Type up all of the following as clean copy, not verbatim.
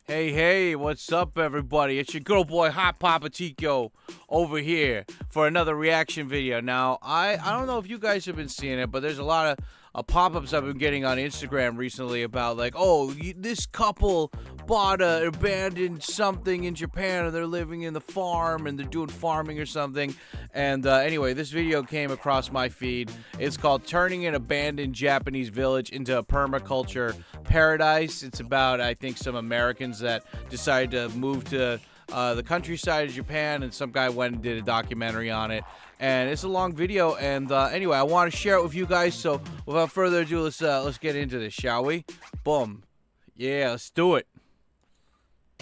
Hey, what's up, everybody? It's your good old boy, Hot Papa Tico, over here for another reaction video. Now, I don't know if you guys have been seeing it, but there's a lot of pop-ups I've been getting on Instagram recently about, like, oh, this couple bought an abandoned something in Japan, and they're living in the farm, and they're doing farming or something. And anyway, this video came across my feed. It's called Turning an Abandoned Japanese Village into a Permaculture Paradise. It's about, I think, some Americans that decided to move to the countryside of Japan, and some guy went and did a documentary on it. And it's a long video, and anyway, I want to share it with you guys. So without further ado, let's get into this, shall we? Boom. Yeah, let's do it.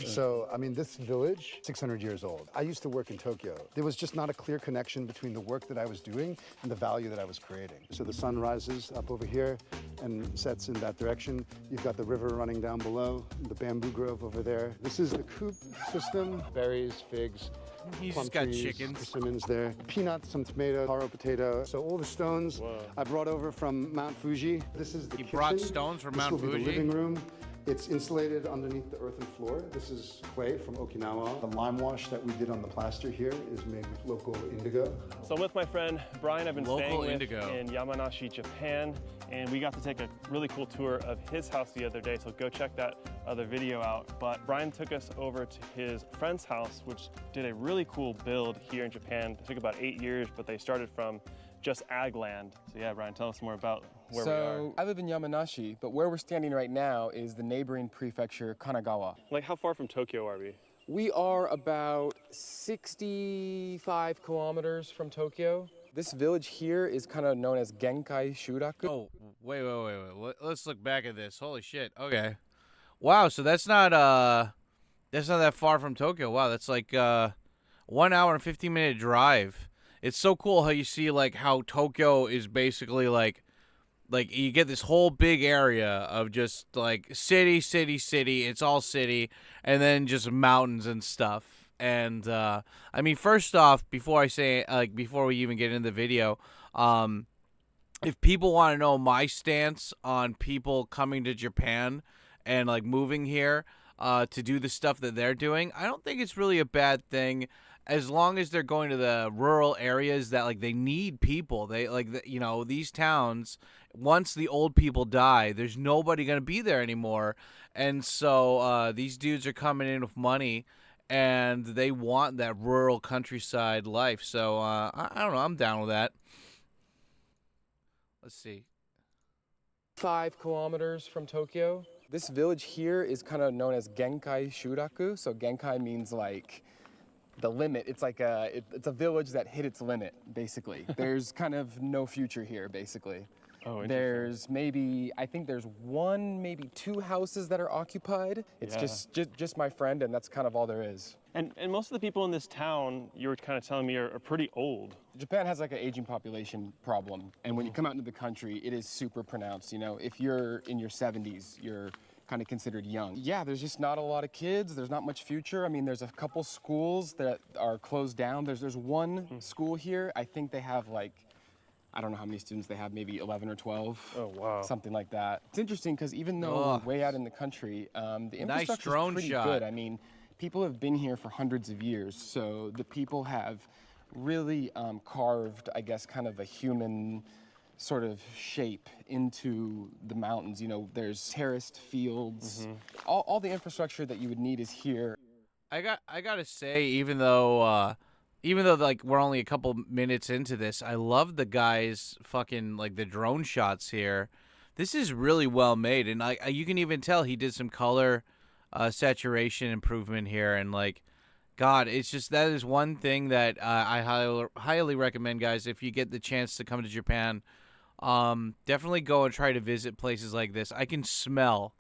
So, I mean, this village, 600 years old. I used to work in Tokyo. There was just not a clear connection between the work that I was doing and the value that I was creating. So the sun rises up over here and sets in that direction. You've got the river running down below, the bamboo grove over there. This is the Coop system, berries, figs, He's plum just got trees, chickens. persimmons there, peanuts, some tomato, taro potato. So all the stones I brought over from Mount Fuji. This is the kitchen. Brought stones from Mount This will be Fuji? the living room. It's insulated underneath the earthen floor. This is clay from Okinawa. The lime wash that we did on the plaster here is made with local indigo. So I'm with my friend Brian. I've been staying with indigo. in Yamanashi, Japan, and we got to take a really cool tour of his house the other day, so go check that other video out. But Brian took us over to his friend's house, which did a really cool build here in Japan. It took about 8 years, but they started from just ag land. So yeah, Brian, tell us more about where we are. So I live in Yamanashi, but where we're standing right now is the neighboring prefecture, Kanagawa. Like, how far from Tokyo are we? We are about 65 kilometers from Tokyo. This village here is kind of known as Genkai Shuraku. Oh, wait. Let's look back at this. Holy shit. Okay. Wow, so that's not that far from Tokyo. Wow, that's like 1 hour and 15-minute drive. It's so cool how you see like how Tokyo is basically like you get this whole big area of just like city. It's all city, and then just mountains and stuff. And I mean, first off, before I say before we even get into the video, if people want to know my stance on people coming to Japan and like moving here to do the stuff that they're doing, I don't think it's really a bad thing, as long as they're going to the rural areas that like they need people. They like you know, these towns, once the old people die, there's nobody gonna be there anymore, and so these dudes are coming in with money, and they want that rural countryside life. So I don't know, I'm down with that. Let's see. 5 kilometers from Tokyo. This village here is kind of known as Genkai Shuraku. So Genkai means like the limit. It's like it's a village that hit its limit, basically. There's kind of no future here, basically. Oh, there's I think there's one, maybe 2 houses that are occupied. It's just my friend, and that's kind of all there is. And most of the people in this town, you were kind of telling me, are pretty old. Japan has like an aging population problem, and when you come out into the country, it is super pronounced. You know, if you're in your 70s, you're kind of considered young. Yeah, there's just not a lot of kids. There's not much future. I mean, there's a couple schools that are closed down. There's one school here. I think they have like, I don't know how many students they have, maybe 11 or 12. Oh, wow. Something like that. It's interesting because even though we're way out in the country, the Nice infrastructure drone is pretty shot. good. I mean, people have been here for hundreds of years, so the people have really carved, I guess, kind of a human sort of shape into the mountains. You know, there's terraced fields. All the infrastructure that you would need is here. I gotta say, even though like we're only a couple minutes into this, I love the guy's fucking like the drone shots here. This is really well made, and you can even tell he did some color saturation improvement here, and like, God, it's just, that is one thing that I highly recommend, guys. If you get the chance to come to Japan, definitely go and try to visit places like this. I can smell,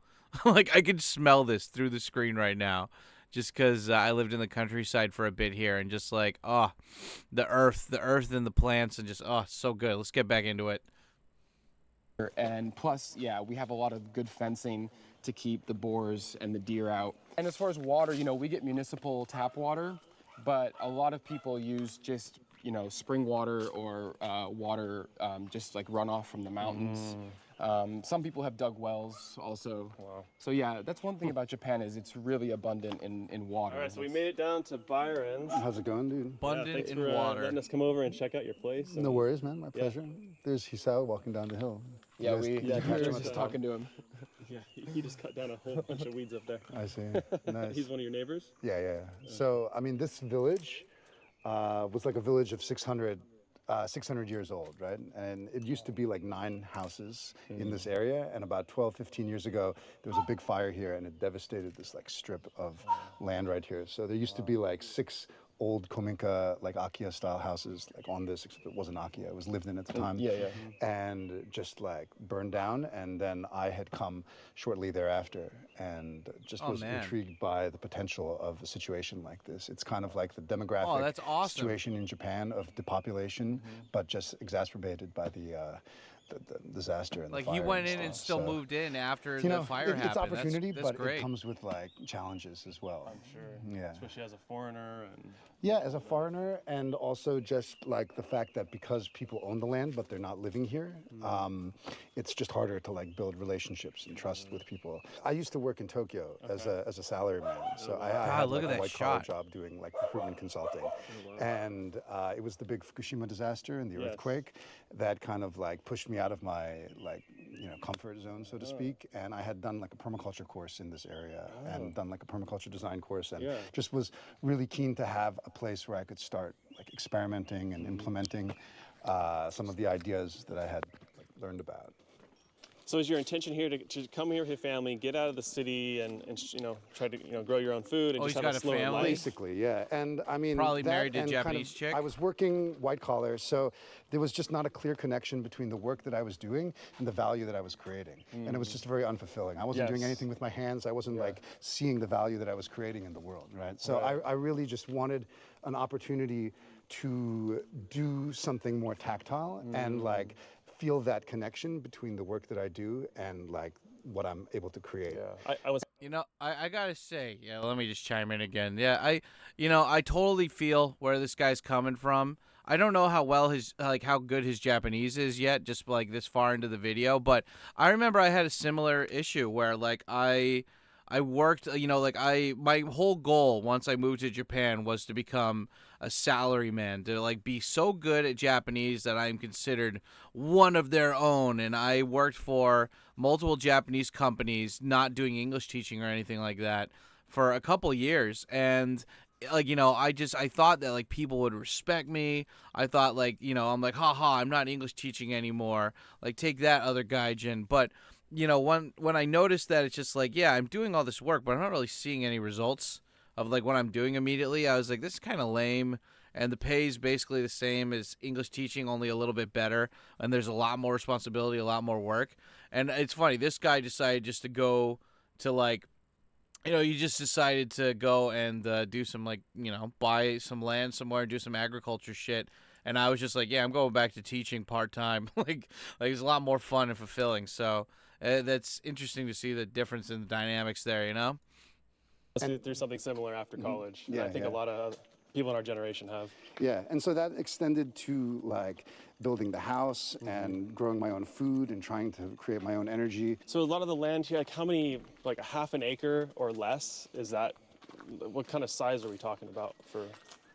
like I can smell this through the screen right now, just because I lived in the countryside for a bit here, and just like, oh, the earth and the plants, and just, oh, so good. Let's get back into it. And plus, yeah, we have a lot of good fencing to keep the boars and the deer out. And as far as water, you know, we get municipal tap water, but a lot of people use just you know, spring water or water just like runoff from the mountains. Some people have dug wells also. Wow. So yeah, that's one thing about Japan is it's really abundant in water. All right, so we made it down to Byron's. How's it going, dude? Abundant Thanks in for water. letting us come over and check out your place. No worries, man. My pleasure. There's Hisao walking down the hill. Yeah, You we guys were catch him? just talking to him. Yeah, he just cut down a whole bunch of weeds up there. I see. Nice. He's one of your neighbors? Yeah. So, I mean, this village was like a village of 600 years old, right? And it used to be like 9 houses in this area. And about 12, 15 years ago, there was a big fire here and it devastated this like strip of land right here. So there used to be like 6 old Kominka, like Akiya style houses like on this, except it wasn't Akiya, it was lived in at the time. And just like burned down. And then I had come shortly thereafter and just was intrigued by the potential of a situation like this. It's kind of like the demographic situation in Japan of depopulation, but just exacerbated by the disaster and Like the fire. he went in and still moved in after you the know, fire happened. It's opportunity, that's but great. it comes with like challenges as well. I'm sure. Yeah. Especially as a foreigner. And Yeah, as a foreigner, and also just like the fact that because people own the land but they're not living here, it's just harder to like build relationships and trust with people. I used to work in Tokyo as a salaryman, so I had look like, at a that white-collar shot. job doing like recruitment consulting, and it was the big Fukushima disaster and the earthquake that kind of like pushed me out of my comfort zone, so to speak. And I had done like a permaculture course in this area and done like a permaculture design course, and just was really keen to have a place where I could start like experimenting and implementing some of the ideas that I had like, learned about. so is your intention here to come here with your family, get out of the city, and try to grow your own food and Oh, just he's have got a a slower family? life? Basically, yeah. And I mean, Probably that married to a and Japanese chick? I was working white collar, so there was just not a clear connection between the work that I was doing and the value that I was creating. And it was just very unfulfilling. I wasn't doing anything with my hands. I wasn't like seeing the value that I was creating in the world, right? So I really just wanted an opportunity to do something more tactile and like feel that connection between the work that I do and like what I'm able to create. I was I gotta say, let me just chime in again. Yeah, I totally feel where this guy's coming from. I don't know how good his Japanese is yet, just like this far into the video, but I remember I had a similar issue where like I worked, my whole goal once I moved to Japan was to become a salaryman, to like be so good at Japanese that I'm considered one of their own. And I worked for multiple Japanese companies, not doing English teaching or anything like that, for a couple years. And I thought that like people would respect me. I thought like, I'm like, haha, I'm not English teaching anymore. Like take that, other gaijin. But when I noticed that it's just like, I'm doing all this work, but I'm not really seeing any results of like what I'm doing immediately. I was like, this is kind of lame. And the pay is basically the same as English teaching, only a little bit better. And there's a lot more responsibility, a lot more work. And it's funny, this guy decided just to go to like, you just decided to go and do some like, buy some land somewhere and do some agriculture shit. And I was just like, I'm going back to teaching part-time. like it's a lot more fun and fulfilling. So that's interesting to see the difference in the dynamics there, through something similar after college. I think a lot of people in our generation have. Yeah, and so that extended to like building the house and growing my own food and trying to create my own energy. So a lot of the land here, like how many, like a half an acre or less, is that? What kind of size are we talking about for?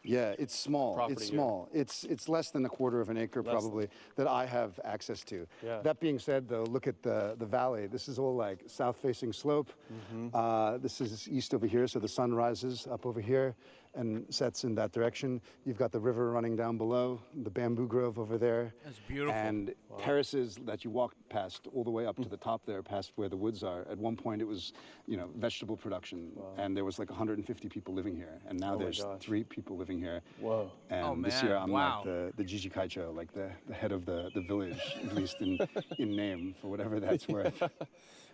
Yeah, it's small. It's small. It's less than a quarter of an acre probably that I have access to. Yeah. That being said, though, look at the valley. This is all like south-facing slope. This is east over here, so the sun rises up over here and sets in that direction. You've got the river running down below, the bamboo grove over there. That's beautiful. And terraces that you walk past all the way up to the top there, past where the woods are. At one point it was, vegetable production, and there was like 150 people living here. And now there's 3 people living here. Whoa. And this year I'm like the Jiji Kaicho, like the head of the village, at least in name, for whatever that's worth.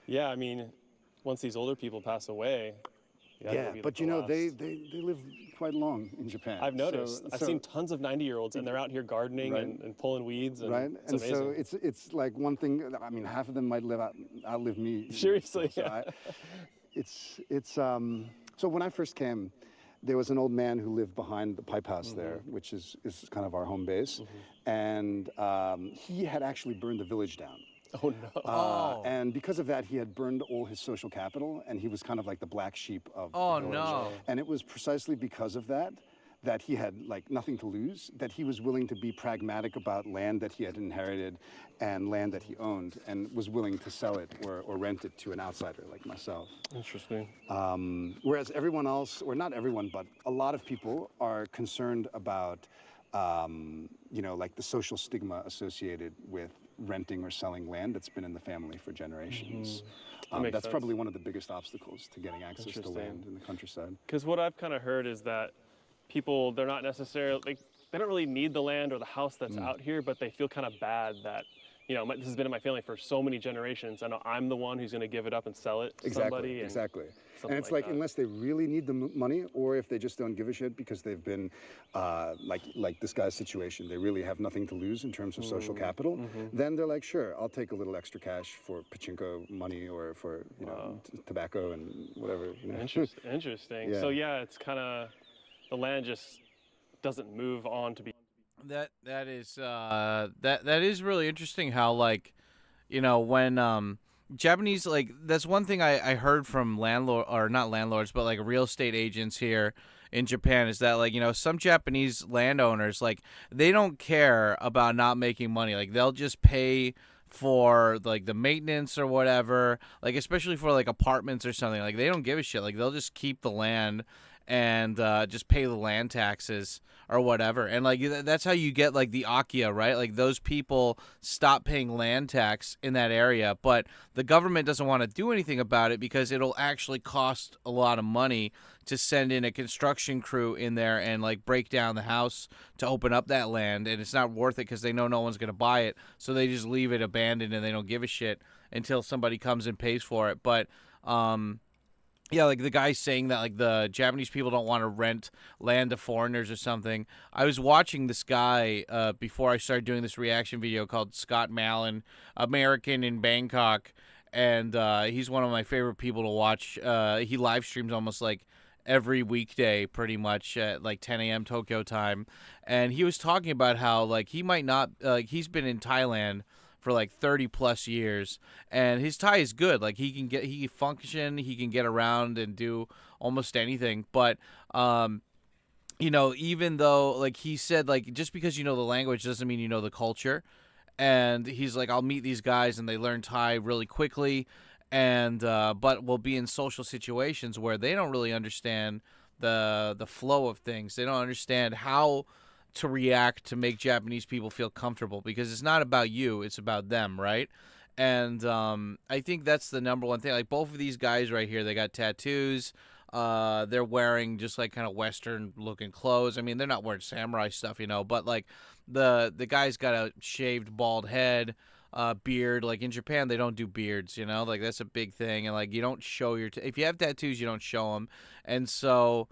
Yeah, I mean, once these older people pass away, but they live quite long in Japan. I've noticed. I've seen tons of 90-year-olds, and they're out here gardening and pulling weeds. And It's amazing. So it's like one thing. I mean, half of them might outlive me. Seriously. So when I first came, there was an old man who lived behind the pipe house there, which is kind of our home base. And he had actually burned the village down. Oh no. And because of that, he had burned all his social capital, and he was kind of like the black sheep of the village. No. And it was precisely because of that he had like nothing to lose, that he was willing to be pragmatic about land that he had inherited and land that he owned, and was willing to sell it or rent it to an outsider like myself. Interesting. Whereas everyone else, or not everyone, but a lot of people are concerned about, you know, like the social stigma associated with renting or selling land that's been in the family for generations. That's sense. probably one of the biggest obstacles to getting access to land in the countryside. Because what I've kind of heard is that people, they're not necessarily, like, they don't really need the land or the house that's out here, but they feel kind of bad that, you know, this has been in my family for so many generations. I know I'm the one who's going to give it up and sell it to somebody. Exactly. And it's like unless they really need the money, or if they just don't give a shit because they've been, like this guy's situation, they really have nothing to lose in terms of social capital, then they're like, sure, I'll take a little extra cash for pachinko money or for, you know, tobacco and whatever. You know. Interesting. Yeah. So yeah, it's kind of, the land just doesn't move on to be. That is really interesting how, like, you know, when Japanese, like, that's one thing I heard from not landlords, but like real estate agents here in Japan, is that, like, you know, some Japanese landowners, like, they don't care about not making money. Like, they'll just pay for like the maintenance or whatever, like, especially for like apartments or something. Like, they don't give a shit. Like, they'll just keep the land and just pay the land taxes or whatever. And like that's how you get like the Akiya, right? Like, those people stop paying land tax in that area, but the government doesn't want to do anything about it because it'll actually cost a lot of money to send in a construction crew in there and like break down the house to open up that land, and it's not worth it because they know no one's going to buy it, so they just leave it abandoned and they don't give a shit until somebody comes and pays for it. But yeah, like the guy saying that like the Japanese people don't want to rent land to foreigners or something. I was watching this guy before I started doing this reaction video called Scott Mallon, American in Bangkok, and he's one of my favorite people to watch. He live streams almost like every weekday pretty much at like 10 a.m. Tokyo time, and he was talking about how like he might not he's been in Thailand for like 30 plus years, and his Thai is good. Like, he can function, he can get around and do almost anything. But you know, even though, like, he said, like, just because you know the language doesn't mean you know the culture. And he's like, I'll meet these guys and they learn Thai really quickly, and but we'll be in social situations where they don't really understand the flow of things. They don't understand how to react to make Japanese people feel comfortable, because it's not about you, it's about them, right? And I think that's the number one thing. Like, both of these guys right here, they got tattoos. They're wearing just like kind of Western looking clothes. I mean, they're not wearing samurai stuff, you know, but like the guy's got a shaved bald head, beard. Like, in Japan, they don't do beards, you know, like that's a big thing. And like, you don't show your if you have tattoos, you don't show them. And so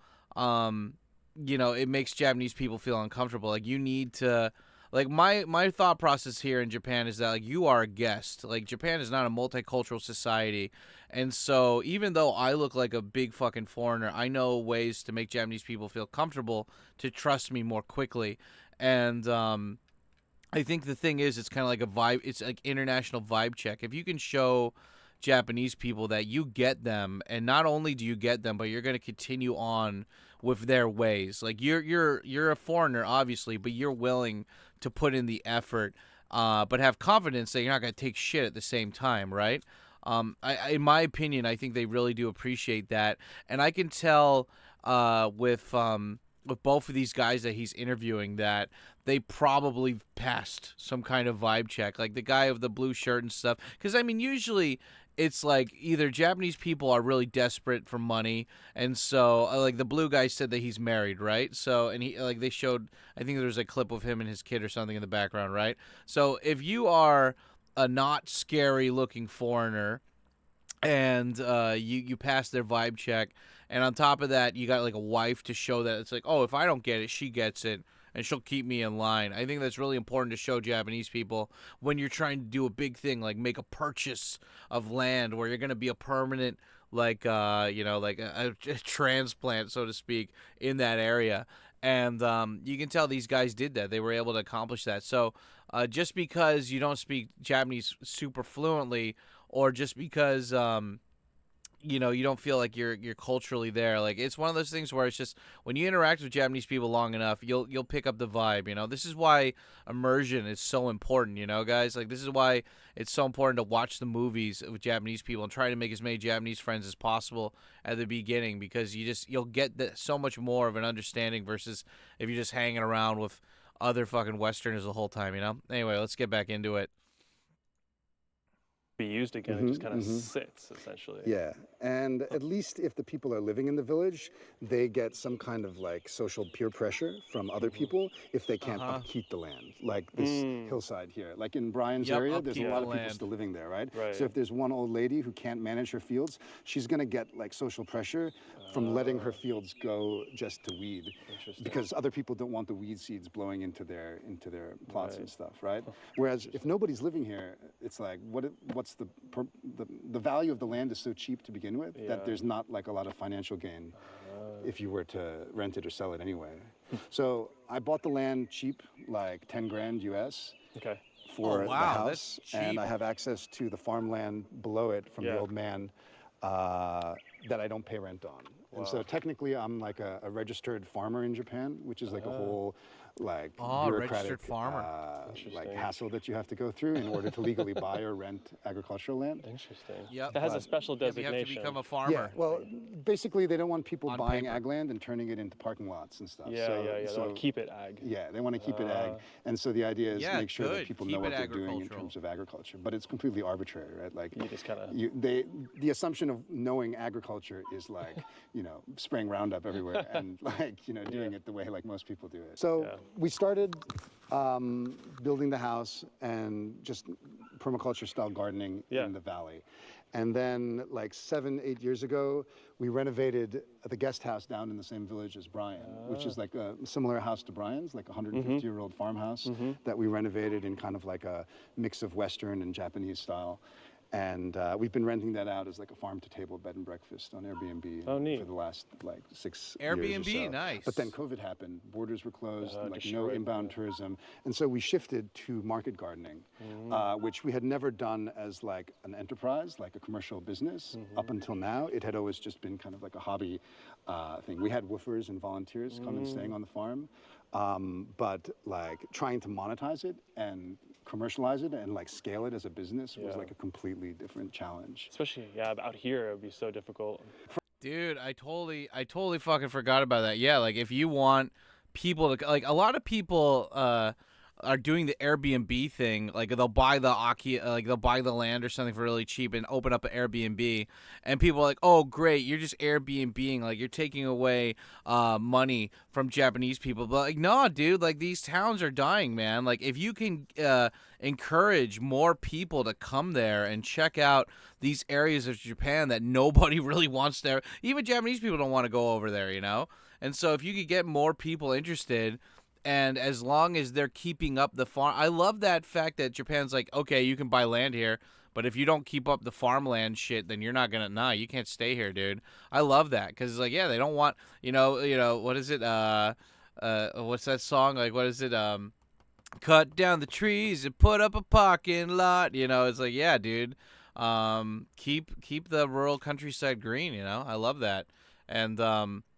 you know, it makes Japanese people feel uncomfortable. Like, you need to, like, my thought process here in Japan is that, like, you are a guest. Like, Japan is not a multicultural society. And so even though I look like a big fucking foreigner, I know ways to make Japanese people feel comfortable to trust me more quickly. And I think the thing is, it's kind of like a vibe. It's like international vibe check. If you can show Japanese people that you get them, and not only do you get them, but you're going to continue on with their ways. Like, you're a foreigner, obviously, but you're willing to put in the effort, but have confidence that you're not going to take shit at the same time, right? In my opinion, I think they really do appreciate that, and I can tell with both of these guys that he's interviewing that they probably passed some kind of vibe check, like the guy with the blue shirt and stuff. Because I mean, usually it's like either Japanese people are really desperate for money, and so like the blue guy said that he's married, right? So, and he, like, they showed, I think there was a clip of him and his kid or something in the background, right? So if you are a not scary looking foreigner and you pass their vibe check, and on top of that you got like a wife to show that it's like, oh, if I don't get it, she gets it, and she'll keep me in line. I think that's really important to show Japanese people when you're trying to do a big thing, like make a purchase of land where you're going to be a permanent like you know, like a transplant, so to speak, in that area. And you can tell these guys did that. They were able to accomplish that. So just because you don't speak Japanese super fluently, or just because you know, you don't feel like you're culturally there. Like, it's one of those things where it's just when you interact with Japanese people long enough, you'll pick up the vibe. You know, this is why immersion is so important. You know, guys, like, this is why it's so important to watch the movies with Japanese people and try to make as many Japanese friends as possible at the beginning, because you'll get so much more of an understanding versus if you're just hanging around with other fucking Westerners the whole time. You know. Anyway, let's get back into it. Be used again, it just kind of sits essentially. Yeah, and at least if the people are living in the village, they get some kind of like social peer pressure from other people if they can't upkeep the land. Like this hillside here, like in Brian's area, there's a lot of people still living there, right? So if there's one old lady who can't manage her fields, she's gonna get like social pressure from letting her fields go just to weed, because other people don't want the weed seeds blowing into their plots and stuff, right? Whereas if nobody's living here, it's like what's the value of the land is so cheap to begin with that there's not like a lot of financial gain if you were to rent it or sell it anyway. So I bought the land cheap, like 10 grand US. Okay. For the house, and I have access to the farmland below it from the old man that I don't pay rent on. And so technically I'm like a registered farmer in Japan, which is like a whole like bureaucratic like hassle that you have to go through in order to legally buy or rent agricultural land. Interesting. Yep. It has a special designation. You have to become a farmer. Yeah, well, basically they don't want people buying ag land and turning it into parking lots and stuff. Yeah, they want to keep it ag. Yeah, they want to keep it ag. And so the idea is make sure that people keep know what they're doing in terms of agriculture. But it's completely arbitrary, right? Like you just kind of the assumption of knowing agriculture is like, you know, spraying Roundup everywhere and like, you know, doing it the way like most people do it. So we started building the house and just permaculture style gardening in the valley. And then like 7-8 years ago, we renovated the guest house down in the same village as Brian, which is like a similar house to Brian's, like a 150-year-old farmhouse that we renovated in kind of like a mix of Western and Japanese style. And we've been renting that out as like a farm-to-table bed and breakfast on Airbnb for the last like 6 years or so. Nice. But then COVID happened, borders were closed, like no inbound tourism, and so we shifted to market gardening, which we had never done as like an enterprise, like a commercial business. Up until now, it had always just been kind of like a hobby thing. We had woofers and volunteers come and staying on the farm, but like trying to monetize it and commercialize it and like scale it as a business was like a completely different challenge. Especially out here, it would be so difficult. Dude, I totally fucking forgot about that. Yeah, like if you want people to, like, a lot of people are doing the Airbnb thing. Like they'll buy the Akiya, like they'll buy the land or something for really cheap and open up an Airbnb, and people are like, "Oh, great, you're just Airbnb-ing, like you're taking away money from Japanese people." But like, no, dude, like these towns are dying, man. Like if you can encourage more people to come there and check out these areas of Japan that nobody really wants there, even Japanese people don't want to go over there, you know. And so if you could get more people interested. And as long as they're keeping up the farm, I love that fact that Japan's like, okay, you can buy land here, but if you don't keep up the farmland shit, then you're not gonna. You can't stay here, dude. I love that because it's like, yeah, they don't want, you know, what is it? What's that song? Like, what is it? Cut down the trees and put up a parking lot. You know, it's like, yeah, dude. Keep the rural countryside green. You know, I love that. And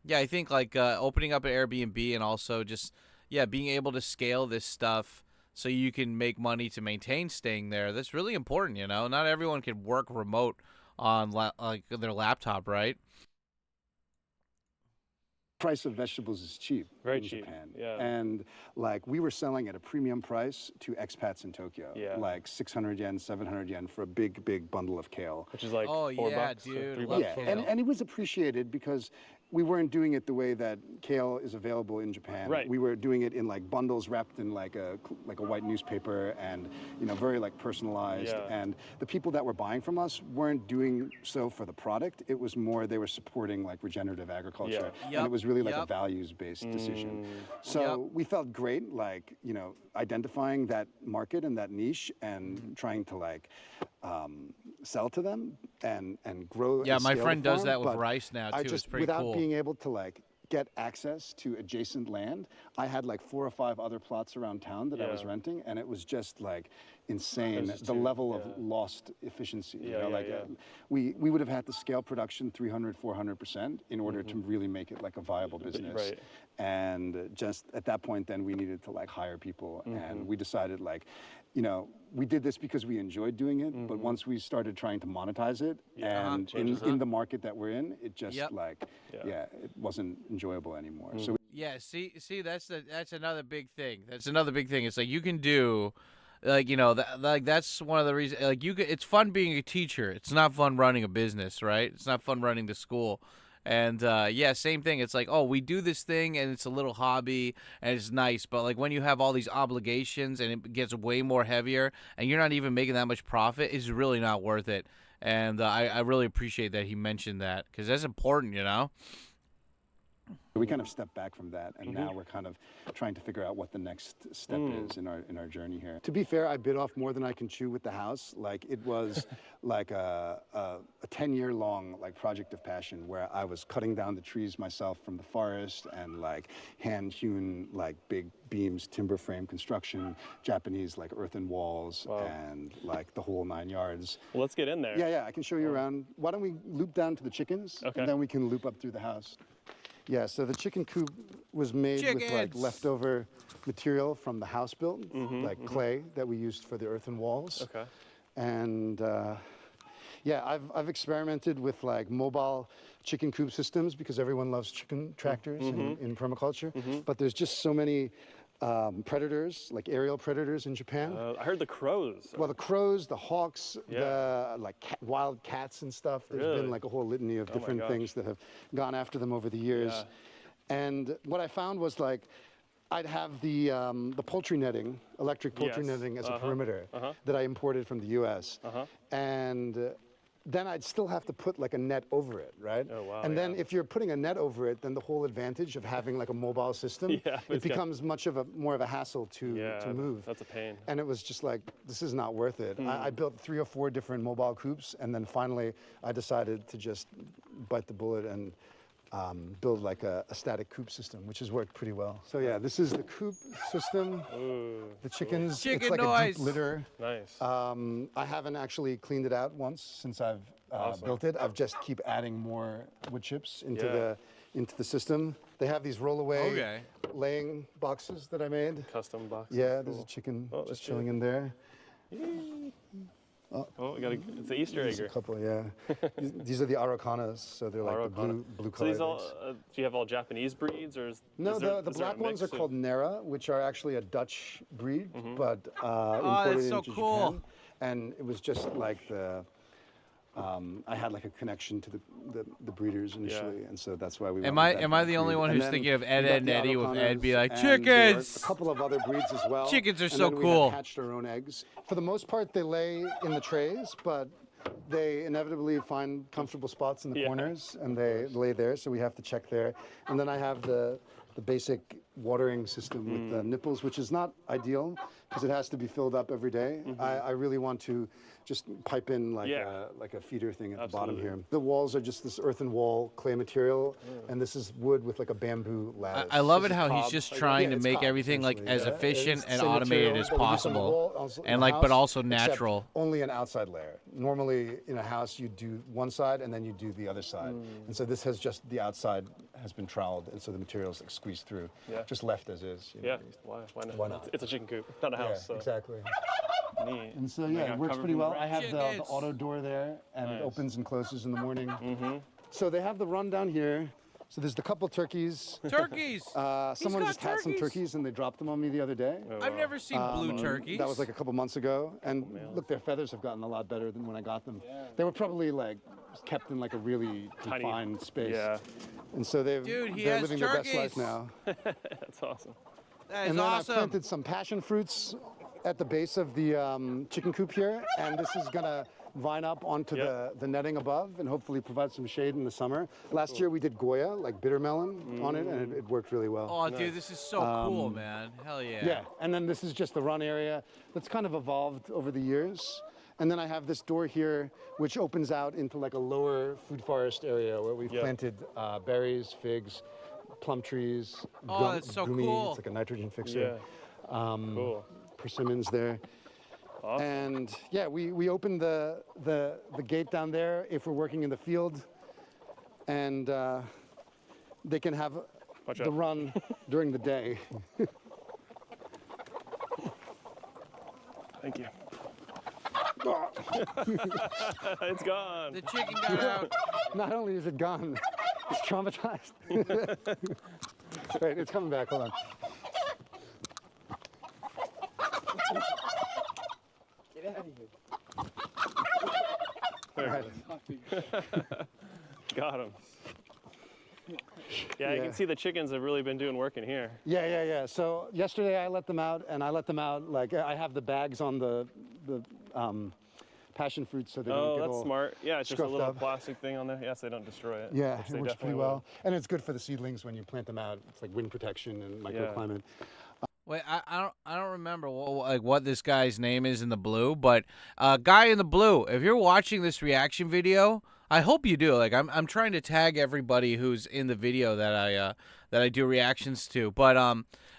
yeah, I think like opening up an Airbnb and also just. Yeah, being able to scale this stuff so you can make money to maintain staying there. That's really important, you know. Not everyone can work remote on like their laptop, right? Price of vegetables is cheap in Japan. And like we were selling at a premium price to expats in Tokyo. Like 600 yen, 700 yen for a big bundle of kale. Which is like $4 $3 dude. $3 and it was appreciated because we weren't doing it the way that kale is available in Japan. Right. We were doing it in like bundles wrapped in like a white newspaper, and very like personalized. Yeah. And the people that were buying from us weren't doing so for the product. It was more they were supporting like regenerative agriculture, Yeah. and it was really like a Yep. values-based decision. So we felt great, like identifying that market and that niche and trying to like sell to them and grow. Yeah, and my scale friend the does farm, that with but rice now too. I It's just, pretty without cool. being able to like get access to adjacent land, I had like 4 or 5 other plots around town that I was Yeah. renting, and it was just like insane just the too- level yeah. of lost efficiency. Yeah, yeah. We would have had to scale production 300-400% in order to really make it like a viable business. Right. And just at that point, then we needed to like hire people, and we decided like, we did this because we enjoyed doing it, but once we started trying to monetize it, and in the market that we're in, it just it wasn't enjoyable anymore. So Yeah, see, that's another big thing. That's another big thing. It's like you can do, like that's one of the reasons. Like it's fun being a teacher. It's not fun running a business, right? It's not fun running the school. And same thing. It's like, oh, we do this thing, and it's a little hobby, and it's nice. But like when you have all these obligations, and it gets way more heavier, and you're not even making that much profit, it's really not worth it. And I really appreciate that he mentioned that, because that's important, we kind of stepped back from that, and now we're kind of trying to figure out what the next step is in our journey here. To be fair, I bit off more than I can chew with the house. Like it was like a 10-year-long like project of passion, where I was cutting down the trees myself from the forest and like hand-hewn like big beams, timber frame construction, Japanese like earthen walls, and like the whole 9 yards. Well, let's get in there. Yeah, I can show you around. Why don't we loop down to the chickens, and then we can loop up through the house. Yeah, so the chicken coop was made with like leftover material from the house built, like clay that we used for the earthen walls. Okay. And I've experimented with like mobile chicken coop systems because everyone loves chicken tractors in permaculture. But there's just so many predators, like aerial predators in Japan. I heard the crows. Well, the crows, the hawks, the like wild cats and stuff. There's been like a whole litany of different things that have gone after them over the years. Yeah. And what I found was like, I'd have the poultry netting, electric poultry netting as a perimeter that I imported from the U.S. And then I'd still have to put like a net over it, right? Oh, wow, and then if you're putting a net over it, then the whole advantage of having like a mobile system, it becomes more of a hassle to move. That's a pain. And it was just like, this is not worth it. I built 3 or 4 different mobile coops, and then finally I decided to just bite the bullet and build like a static coop system, which has worked pretty well. So yeah, this is the coop system. Ooh, the chickens, Chicken it's like noise. a deep litter. nice. I haven't actually cleaned it out once since I've built it. I've just keep adding more wood chips into the system. They have these roll-away laying boxes that I made. Custom boxes. Yeah, there's a chicken just chilling in there. Oh, it's an Easter egg. There's a couple, yeah. These are the Araucanas, so they're like the blue So these color. all, do you have all Japanese breeds, or No, the is there a black ones mix are called Nera, which are actually a Dutch breed, but that's imported so into cool. Japan. And it was just like I had like a connection to the breeders initially, and so that's why we. Am went with I that the only breed. one And who's then thinking of we Ed, got Ed, and the Eddie with Ed Araucanas be like, and there were chickens? A couple of other breeds as well. Chickens are and so then cool. We had hatched our own eggs. For the most part, they lay in the trays, but they inevitably find comfortable spots in the corners, and they lay there, so we have to check there. And then I have the basic watering system with the nipples, which is not ideal because it has to be filled up every day. I really want to just pipe in like a feeder thing at the bottom here. The walls are just this earthen wall clay material, and this is wood with like a bamboo lattice. I love it This is how he's cob, just like- trying to it's make cob, everything like essentially, as yeah. efficient It's and the same automated material as that we use on the possible, wall, also in and the like but house, also except natural. Only an outside layer. Normally in a house you do one side and then you do the other side, and so this has just the outside has been troweled, and so the material's like squeezed through, just left as is. You know? Yeah, why not? Why not? It's a chicken coop, not a house. Yeah, so. exactly. Neat. And so They yeah, got it works covered pretty from well. rat I have the chickens. auto door there, and Nice. it opens and closes in the morning. So they have the run down here. So there's the couple turkeys. Turkeys. Someone got just had some turkeys? turkeys and they dropped them on me the other day. I've never seen blue turkeys. That was like a couple months ago, and look, their feathers have gotten a lot better than when I got them. They were probably like kept in like a really Tiny- confined space. Yeah. And so Dude, they're living their best life turkeys. now. That's awesome. That is And then awesome. I planted some passion fruits at the base of the chicken coop here, and this is gonna vine up onto the netting above and hopefully provide some shade in the summer. Last year we did Goya, like bitter melon, on it, and it worked really well. Oh, dude, this is so cool, man. Hell yeah. Yeah, and then this is just the run area that's kind of evolved over the years. And then I have this door here, which opens out into like a lower food forest area where we've planted berries, figs, plum trees. Oh, that's so gumi, cool. It's like a nitrogen fixer. Yeah. Cool. Persimmons there. Awesome. And yeah, we open the gate down there if we're working in the field, and they can have Watch the out. run during the day. Thank you. It's gone. The chicken got out. Not only is it gone, it's traumatized. Wait, it's coming back. Hold on. Get out of here. There Right. it is. Got him. Yeah, you can see the chickens have really been doing work in here. Yeah. So yesterday I let them out, and I let them out like I have the bags on the passion fruit so they don't Oh, get that's all smart. Yeah, it's just a scruffed little up. plastic thing on there. Yes, they don't destroy it. Yeah, which it they works pretty definitely well, will. and it's good for the seedlings when you plant them out. It's like wind protection and microclimate. Wait, I don't remember what this guy's name is in the blue, but guy in the blue, if you're watching this reaction video, I hope you do. Like I'm trying to tag everybody who's in the video that I do reactions to. But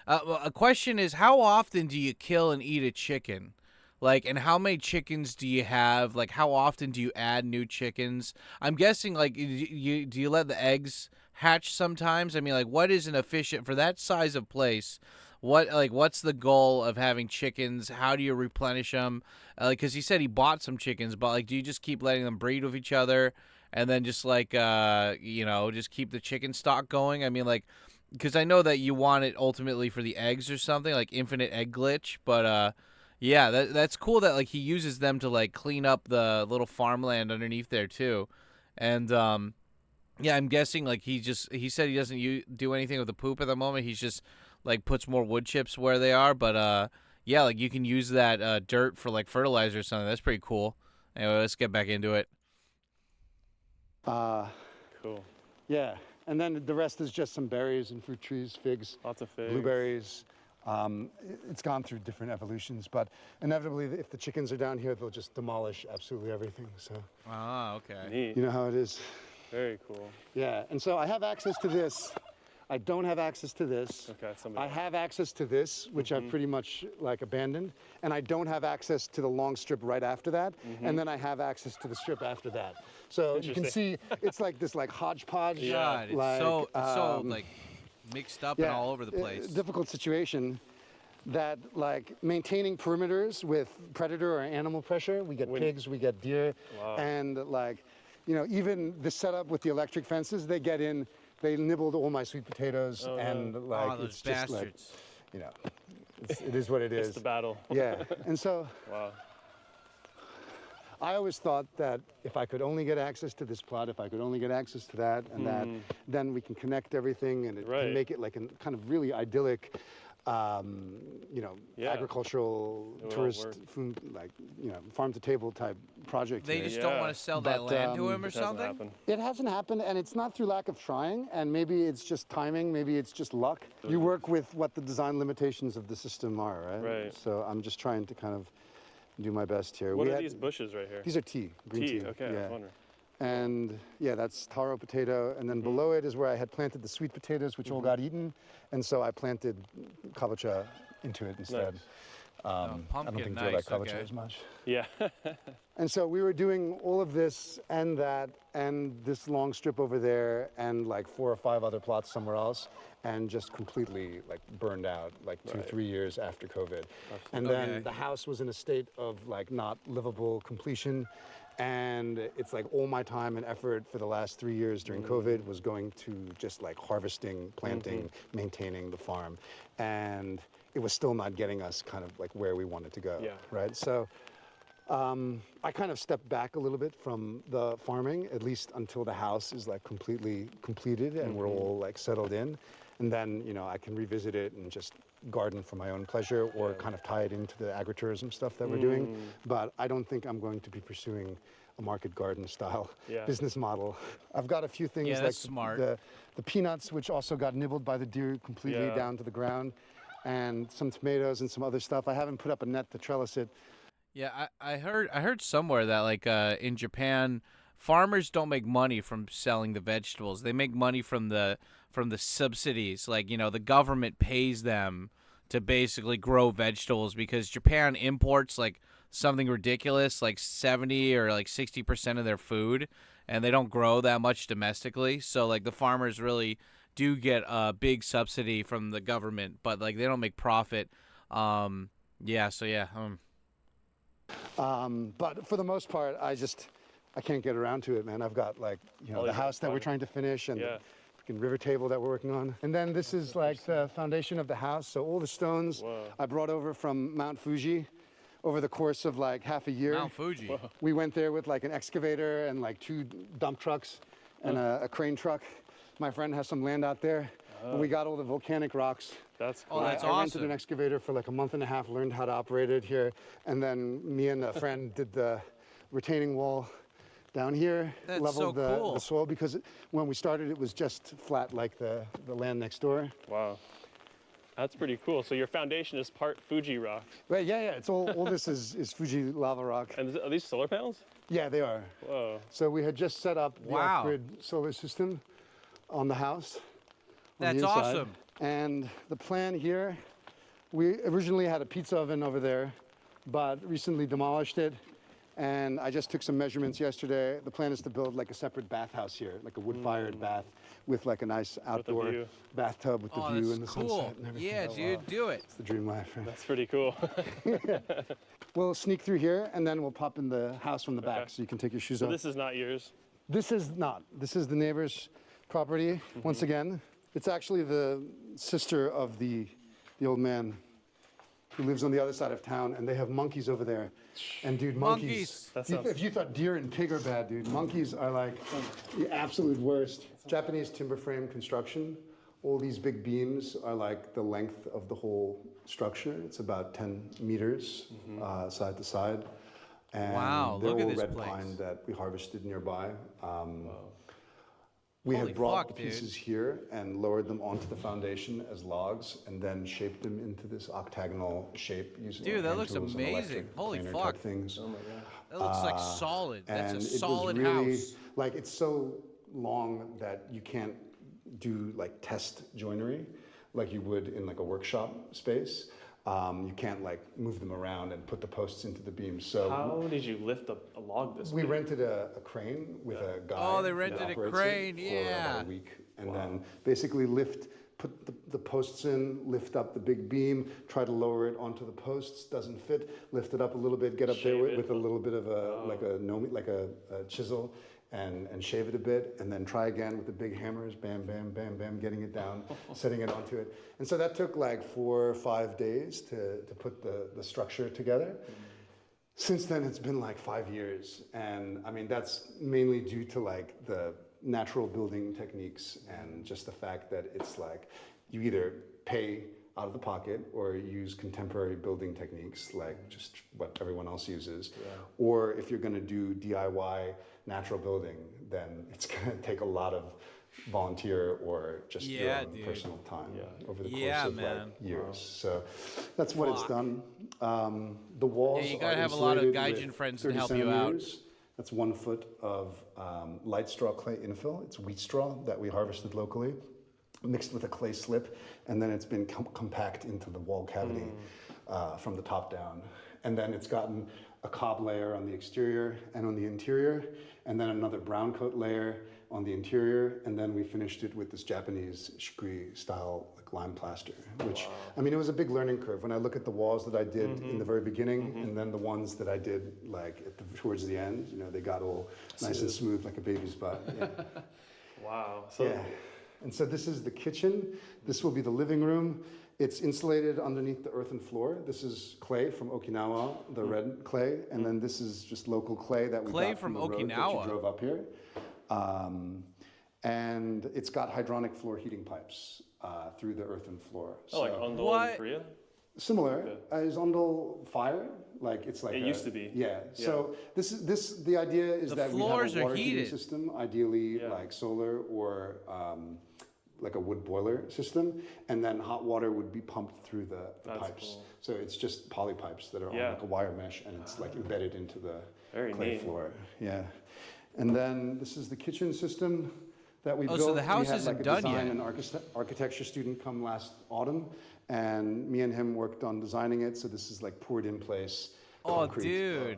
a question is, how often do you kill and eat a chicken? Like, and how many chickens do you have? Like, how often do you add new chickens? I'm guessing, like, do you let the eggs hatch sometimes? I mean, like, what is an efficient for that size of place? What's the goal of having chickens? How do you replenish them? Because he said he bought some chickens, but like, do you just keep letting them breed with each other, and then just like just keep the chicken stock going? I mean, like, because I know that you want it ultimately for the eggs or something, like infinite egg glitch. But yeah, that's cool that like he uses them to like clean up the little farmland underneath there too, and yeah, I'm guessing like he said he doesn't do anything with the poop at the moment. He's just like puts more wood chips where they are, but yeah, like you can use that dirt for like fertilizer or something. That's pretty cool. Anyway, let's get back into it. Cool. Yeah, and then the rest is just some berries and fruit trees, figs, Lots of figs. blueberries. It's gone through different evolutions, but inevitably, if the chickens are down here, they'll just demolish absolutely everything. So Ah, okay. Neat. you know how it is. Very cool. Yeah, and so I have access to this. I don't have access to this. Okay, somebody. I have access to this, which I've pretty much like abandoned, and I don't have access to the long strip right after that, and then I have access to the strip after that. So you can see it's like this like hodgepodge. God, it's like, so like mixed up and yeah, all over the place. Difficult situation that like maintaining perimeters with predator or animal pressure. We get pigs, we get deer, and like, even the setup with the electric fences, they get in, they nibbled all my sweet potatoes, and like those it's just like, bastards. it is what it is. It's the battle. Yeah, and so Wow. I always thought that if I could only get access to this plot, if I could only get access to that and that, then we can connect everything and it can make it like a kind of really idyllic, agricultural, It would all tourist, work. food, like, farm to table type project. They here. just don't Yeah. want to sell that But, land to him or It hasn't something. happened. It hasn't happened, and it's not through lack of trying, and maybe it's just timing, maybe it's just luck. You work with what the design limitations of the system are, right? Right. So I'm just trying to kind of do my best here. What We are had- these bushes right here? These are tea, green tea. Okay, I Yeah. was wondering. And yeah, that's taro potato, and then below it is where I had planted the sweet potatoes, which all got eaten, and so I planted kabocha into it instead. I don't pumpkin, think they like nice, kabocha okay. as much. Yeah. And so we were doing all of this and that, and this long strip over there, and like 4 or 5 other plots somewhere else, and just completely like burned out, like 2-3 years after COVID. And then Okay. the house was in a state of like not livable completion. And it's like all my time and effort for the last 3 years during COVID was going to just like harvesting, planting, maintaining the farm. And it was still not getting us kind of like where we wanted to go, Yeah. right? So I kind of stepped back a little bit from the farming, at least until the house is like completely completed and we're all like settled in. And then, you know, I can revisit it and just garden for my own pleasure or kind of tie it into the agritourism stuff that we're doing. But I don't think I'm going to be pursuing a market garden style business model. I've got a few things like smart. The peanuts, which also got nibbled by the deer completely down to the ground, and some tomatoes and some other stuff. I haven't put up a net to trellis it. Yeah, I heard somewhere that like in Japan, farmers don't make money from selling the vegetables. They make money from the subsidies. Like, you know, the government pays them to basically grow vegetables because Japan imports like something ridiculous, like 70 or like 60% of their food, and they don't grow that much domestically. So like the farmers really do get a big subsidy from the government, but like they don't make profit. But for the most part, I can't get around to it, man. I've got like, you know, the house that we're trying to finish and the freaking river table that we're working on. And then this is like the foundation of the house. So all the stones I brought over from Mount Fuji over the course of like half a year. Mount Fuji. Whoa. We went there with like an excavator and like 2 dump trucks and a crane truck. My friend has some land out there. And we got all the volcanic rocks. That's cool. cool. That's I rented awesome. an excavator for like a month and a half, learned how to operate it here. And then me and a friend did the retaining wall down here, That's leveled so cool. the soil, because when we started, it was just flat like the land next door. Wow. That's pretty cool. So your foundation is part Fuji rock. Right, yeah. It's all this is Fuji lava rock. And are these solar panels? Yeah, they are. Whoa. So we had just set up the Wow. off-grid solar system on the house. On That's the inside. awesome. And the plan here, we originally had a pizza oven over there, but recently demolished it. And I just took some measurements yesterday. The plan is to build like a separate bathhouse here, like a wood-fired bath with like a nice outdoor view. bathtub with the Oh, view that's and the cool. sunset and everything. Yeah, dude, do it. It's the dream life, right? That's pretty cool. We'll sneak through here and then we'll pop in the house from the back so you can take your shoes So off. this is not yours? This is not. This is the neighbor's property, once again. It's actually the sister of the old man who lives on the other side of town, and they have monkeys over there. And dude, monkeys. That sounds- If you thought deer and pig are bad, dude, monkeys are like the absolute worst. Japanese timber frame construction. All these big beams are like the length of the whole structure. It's about 10 meters side to side. And Wow, they're look at all this red place. pine that we harvested nearby. We Holy had brought fuck, the dude. pieces here and lowered them onto the foundation as logs and then shaped them into this octagonal shape using Dude, that hand looks tools and amazing. electric Holy planer fuck. type things. That looks like solid. That's And a it was solid really, house. like, it's so long that you can't do like test joinery like you would in like a workshop space. You can't like move them around and put the posts into the beams. So How did you lift a log this we big? rented a crane with a guy. Oh, they that rented a operates it crane, for yeah. about a week, and then basically put the posts in, lift up the big beam, try to lower it onto the posts. Doesn't fit. Lift it up a little bit, get up there Shave it. with a little bit of a chisel, and shave it a bit, and then try again with the big hammers. Bam, bam, bam, bam, getting it down, setting it onto it. And so that took like 4 or 5 days to put the structure together. Since then, it's been like 5 years. And I mean, that's mainly due to like the natural building techniques and just the fact that it's like you either pay out of the pocket or use contemporary building techniques like just what everyone else uses. Or if you're going to do DIY natural building, then it's going to take a lot of volunteer or just your own dude. personal time over the course Yeah, of man. like years. So that's what it's Fuck. done. The walls Yeah, you gotta are have a lot of insulated Gaijin with friends to 30 help you out. centimeters. That's 1 foot of light straw clay infill. It's wheat straw that we harvested locally, mixed with a clay slip, and then it's been compact into the wall cavity from the top down. And then it's gotten a cob layer on the exterior and on the interior, and then another brown coat layer on the interior, and then we finished it with this Japanese shikui style like lime plaster, which, I mean, it was a big learning curve. When I look at the walls that I did in the very beginning, and then the ones that I did like towards the end, you know, they got all nice and smooth like a baby's butt. Yeah. Wow. So Yeah. And so this is the kitchen. This will be the living room. It's insulated underneath the earthen floor. This is clay from Okinawa, the red clay, and then this is just local clay that we Clay got from from the road that Okinawa. you drove up here. And it's got hydronic floor heating pipes through the earthen floor. Oh, like Ondol What? in Korea? Similar. Is Ondol fire? Like it's like It used to be. Yeah. So the idea is The that we have floors a are water heating heated. system, ideally like solar or like a wood boiler system, and then hot water would be pumped through the pipes. Cool. So it's just poly pipes that are on like a wire mesh, and it's like embedded into the Very clay neat. floor. Yeah. And then this is the kitchen system that we built. so the house we had isn't like a done design yet. and architecture student come last autumn, and me and him worked on designing it. So this is like poured in place. Oh, Concrete, dude.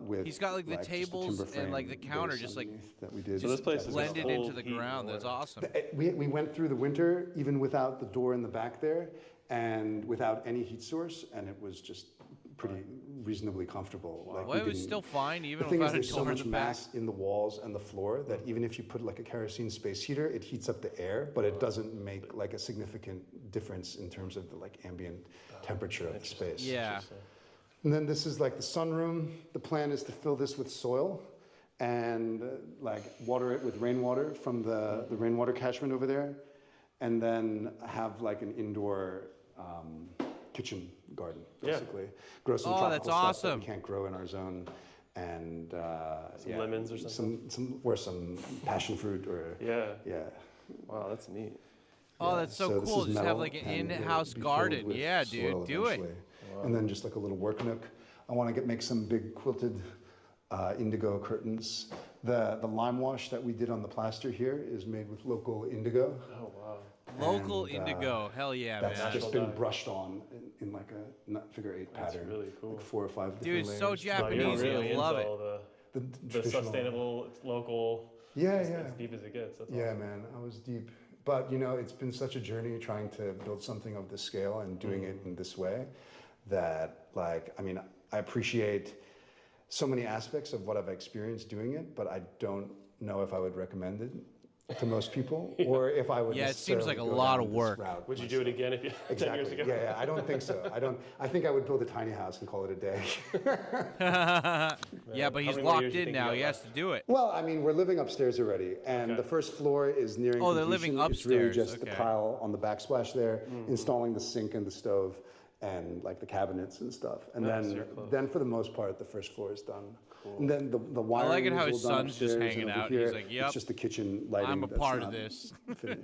with He's got like the just a tables timber and like the frame counter base just like underneath that we did. So this place is blended full into the heat and ground. That's water. awesome. We went through the winter even without the door in the back there and without any heat source, and it was just pretty reasonably comfortable. Like, Well, we it was didn't- still fine The even thing is, without a there's so door in much the back. mass in the walls and the floor that even if you put like a kerosene space heater, it heats up the air, but it doesn't make like a significant difference in terms of the like ambient temperature of the space. Yeah. And then this is like the sunroom. The plan is to fill this with soil and like water it with rainwater from the rainwater catchment over there, and then have like an indoor kitchen garden, basically. Grow some tropical that's stuff that awesome. we can't grow in our zone, and Some lemons or something? some passion fruit or yeah. Wow, that's neat. Oh, that's so this cool. is Just have metal, like an and it'll in-house be filled garden. with Yeah, soil dude, do it. eventually. And then just like a little work nook. I want to make some big quilted indigo curtains. The lime wash that we did on the plaster here is made with local indigo. Oh, wow. Local And, indigo. Hell yeah, That's man. just been brushed on in like a figure-8 pattern. really cool. Like 4 or 5 Dude, different it's so layers. Japanese. You're I really love into it. all The the traditional- sustainable, local, Yeah, as yeah. deep as it gets. That's Yeah, awesome. man, I was deep. But you know, it's been such a journey trying to build something of this scale and doing it in this way that, like, I mean, I appreciate so many aspects of what I've experienced doing it, but I don't know if I would recommend it to most people or if I would. Yeah, it seems like a necessarily go lot down of this work. route Would you do it myself. again if you 10 Exactly. years ago? Yeah, I don't think so. I think I would build a tiny house and call it a day. Yeah, but How he's many more locked years do you in think now. you He got has to do it. Well, I mean, we're living upstairs already, and Okay. the first floor is nearing Oh, they're completion. living It's really upstairs, just the okay. tile on the backsplash there, installing the sink and the stove, and like the cabinets and stuff. And Nice, you're close. then for the most part, the first floor is done. And then the wiring like it is how all his done son's just upstairs, hanging and over out. He's here, like, "Yep, it's just the kitchen lighting. I'm a that's part of not this. finished.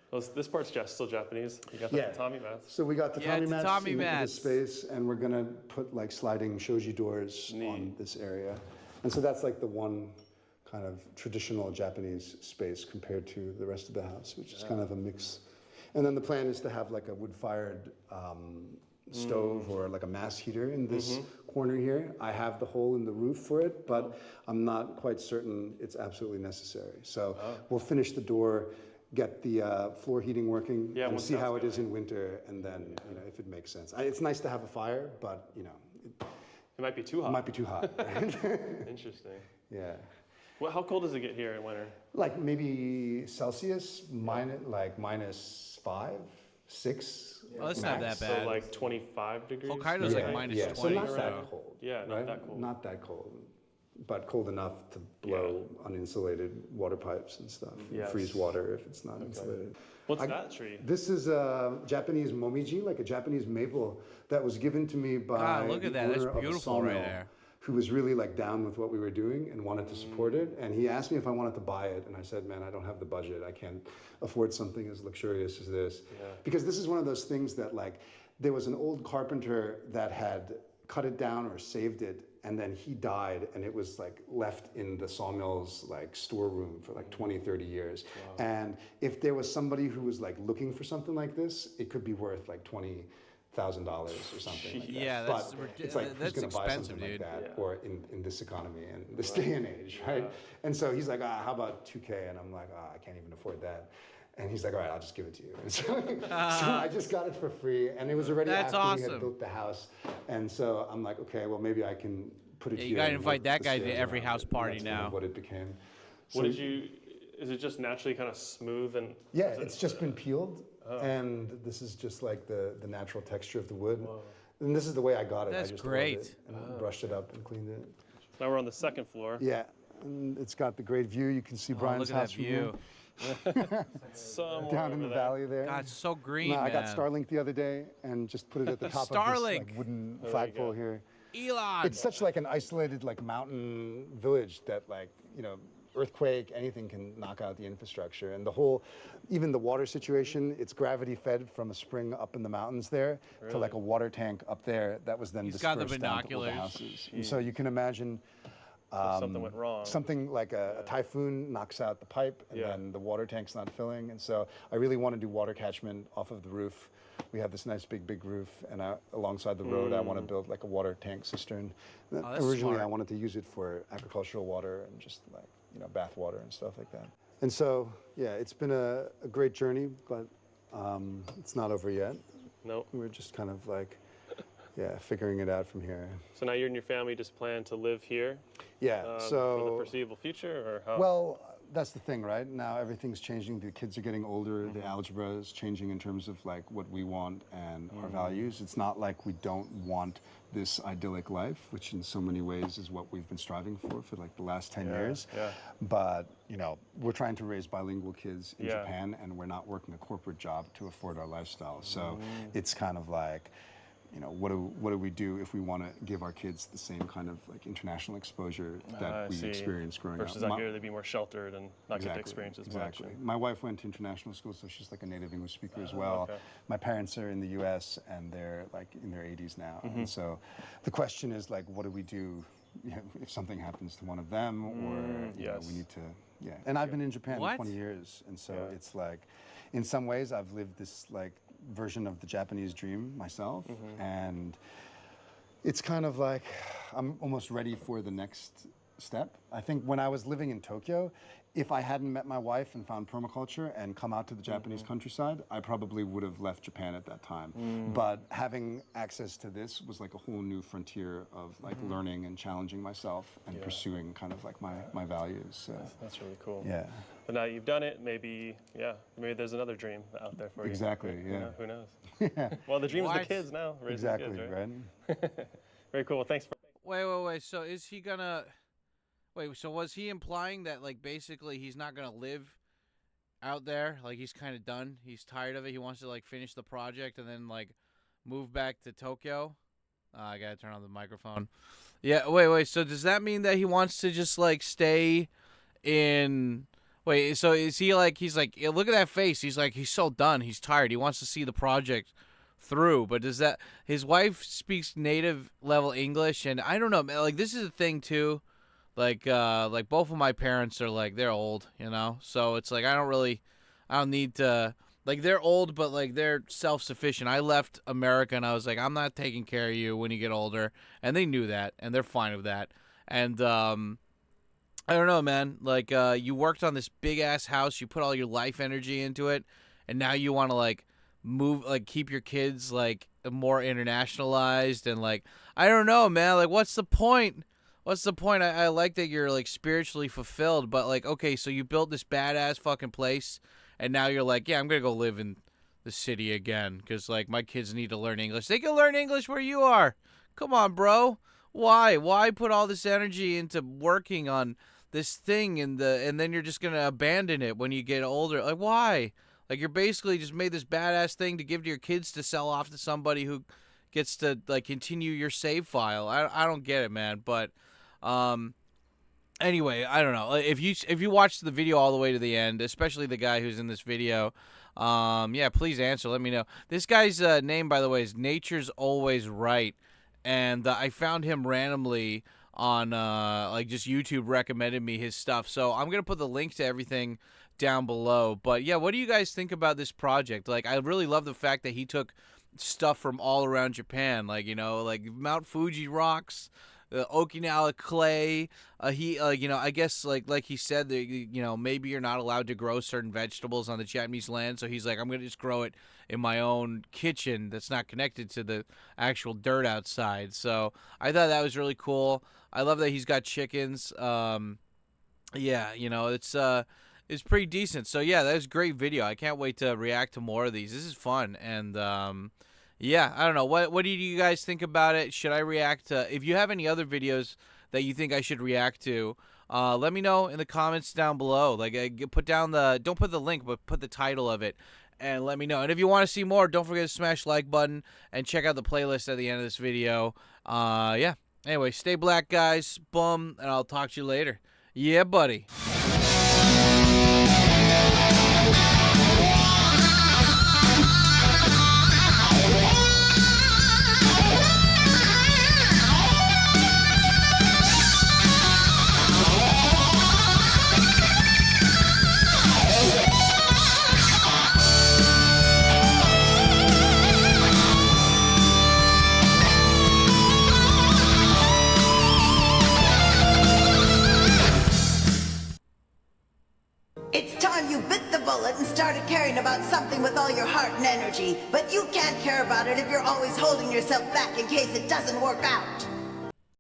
Well, this part's still Japanese. You got the Yeah. tatami mats. So we got Yeah, tatami mats tatami in the mats. space, and we're gonna put like sliding shoji doors on this area. And so that's like the one kind of traditional Japanese space compared to the rest of the house, which is kind of a mix. And then the plan is to have like a wood-fired stove or like a mass heater in this corner here. I have the hole in the roof for it, but I'm not quite certain it's absolutely necessary. So we'll finish the door, get the floor heating working, Yeah, and once see that's how it going. is in winter, and then you know if it makes sense. It's nice to have a fire, but you know It might be too it hot. might be too hot. Interesting. Yeah, Well, how cold does it get here in winter? like maybe Celsius -5, 6. Well, that's not max. that So bad. like 25 degrees? Hokkaido's like Yeah, minus yeah. So 20, not that so- cold. Yeah, not right? that cold. Not that cold, but cold enough to blow uninsulated water pipes and stuff. And Yes. freeze water if it's not insulated. What's that tree? This is a Japanese momiji, like a Japanese maple that was given to me by God, look at the that. That's owner of a beautiful right sawmill there. who was really like down with what we were doing and wanted to support it. And he asked me if I wanted to buy it, and I said, man, I don't have the budget. I can't afford something as luxurious as this. Because this is one of those things that like, there was an old carpenter that had cut it down or saved it, and then he died, and it was like left in the sawmill's like storeroom for like 20, 30 years. And if there was somebody who was like looking for something like this, it could be worth like $20,000 or something like that. Yeah, that's But ridiculous. it's like, who's That's gonna buy expensive, something dude. like that, Yeah. or in this economy and this day and age, right? And so he's like, how about 2K? And I'm like, I can't even afford that. And he's like, all right, I'll just give it to you. And so, so I just got it for free, and it was already That's after we awesome. had built the house. And so I'm like, okay, well maybe I can put it Yeah, here. you gotta and invite work that the guy to stairs every around house it. And party that's kind of now. what it became. What did you, is it just naturally kind of smooth and? Yeah, it's just been peeled. and this is just like the natural texture of the wood. And this is the way I got it. That's I just great. oiled it and brushed it up and cleaned it. Now we're on the second floor. Yeah, and it's got the great view. You can see Brian's Look at house that from view. Somewhere down in the over there. valley there. God, it's so green, No, I got man. Starlink the other day and just put it at the top of this Starlink. like, wooden flagpole here. Elon. It's such like an isolated like mountain village that like, you know, earthquake, anything can knock out the infrastructure. And the whole, even the water situation, it's gravity fed from a spring up in the mountains there to like a water tank up there that was then He's got dispersed the down to all the binoculars. houses. And so you can imagine If something went wrong. something like a typhoon knocks out the pipe and then the water tank's not filling. And so I really want to do water catchment off of the roof. We have this nice big roof, and alongside the road I want to build like a water tank cistern. that's Originally smart. I wanted to use it for agricultural water and just like, you know, bath water and stuff like that. And so, yeah, it's been a great journey, but it's not over yet. Nope. We're just kind of like, yeah, figuring it out from here. So now you and your family just plan to live here Yeah, for the so, foreseeable future, or how? well, that's the thing, right? Now everything's changing. The kids are getting older. The algebra is changing in terms of like what we want and our values. It's not like we don't want this idyllic life, which in so many ways is what we've been striving for like the last 10 years. Yeah. But, you know, we're trying to raise bilingual kids in Yeah. Japan, and we're not working a corporate job to afford our lifestyle. So it's kind of like, you know, what do we do if we want to give our kids the same kind of like international exposure that I we see. experienced growing Versus up? out here, they'd be more sheltered and not get to experience as much. Exactly. My wife went to international school, so she's like a native English speaker as well. Okay. My parents are in the U.S. and they're like in their 80s now, and so the question is like, what do we do, you know, if something happens to one of them, or you know, we need to, yeah. And I've been in Japan What? 20 years, and so it's like, in some ways, I've lived this like version of the Japanese dream myself, and it's kind of like I'm almost ready for the next step. I think when I was living in Tokyo, if I hadn't met my wife and found permaculture and come out to the Japanese countryside, I probably would have left Japan at that time. But having access to this was like a whole new frontier of like learning and challenging myself and pursuing kind of like my values. So, That's really cool. yeah. But now you've done it, maybe there's another dream out there for you. Exactly, You yeah. know, who knows? Well, the dream is the What? kids now, raising Exactly, the kids, right? right? Very cool. Well, thanks for. Wait. So is he gonna? Wait. So was he implying that like basically he's not gonna live out there? Like he's kind of done. He's tired of it. He wants to like finish the project and then like move back to Tokyo. I gotta turn on the microphone. Yeah. Wait. So does that mean that he wants to just like stay in? Wait. So is he like? He's like. Yeah, look at that face. He's like. He's so done. He's tired. He wants to see the project through. But does that? His wife speaks native level English, and I don't know. Man, like this is a thing too. Like both of my parents are like they're old, you know. So it's like I don't need to. Like they're old, but like they're self-sufficient. I left America and I was like, I'm not taking care of you when you get older, and they knew that, and they're fine with that. And I don't know, man. Like you worked on this big ass house, you put all your life energy into it, and now you want to like move, like keep your kids like more internationalized, and like I don't know, man. Like what's the point? What's the point? I like that you're like spiritually fulfilled, but like okay, so you built this badass fucking place. And now you're like, yeah, I'm going to go live in the city again because, like, my kids need to learn English. They can learn English where you are. Come on, bro. Why? Why put all this energy into working on this thing and then you're just going to abandon it when you get older? Like, why? Like, you're basically just made this badass thing to give to your kids to sell off to somebody who gets to, like, continue your save file. I don't get it, man. But, anyway, I don't know. If you watched the video all the way to the end, especially the guy who's in this video, yeah, please answer. Let me know. This guy's name, by the way, is Nature's Always Right, and I found him randomly on like just YouTube recommended me his stuff. So I'm gonna put the link to everything down below. But yeah, what do you guys think about this project? Like, I really love the fact that he took stuff from all around Japan, like like Mount Fuji rocks. Okinawa clay. He, I guess like he said that maybe you're not allowed to grow certain vegetables on the Japanese land. So he's like, I'm gonna just grow it in my own kitchen that's not connected to the actual dirt outside. So I thought that was really cool. I love that he's got chickens. Yeah, it's is pretty decent. So yeah, that was a great video. I can't wait to react to more of these. This is fun, and yeah, I don't know. What do you guys think about it? Should I react to? If you have any other videos that you think I should react to, let me know in the comments down below. Like, put down the, don't put the link, but put the title of it, and let me know. And if you want to see more, don't forget to smash like button and check out the playlist at the end of this video. Yeah. Anyway, stay black, guys. Boom, and I'll talk to you later. Yeah, buddy. And started caring about something with all your heart and energy, but you can't care about it if you're always holding yourself back in case it doesn't work out.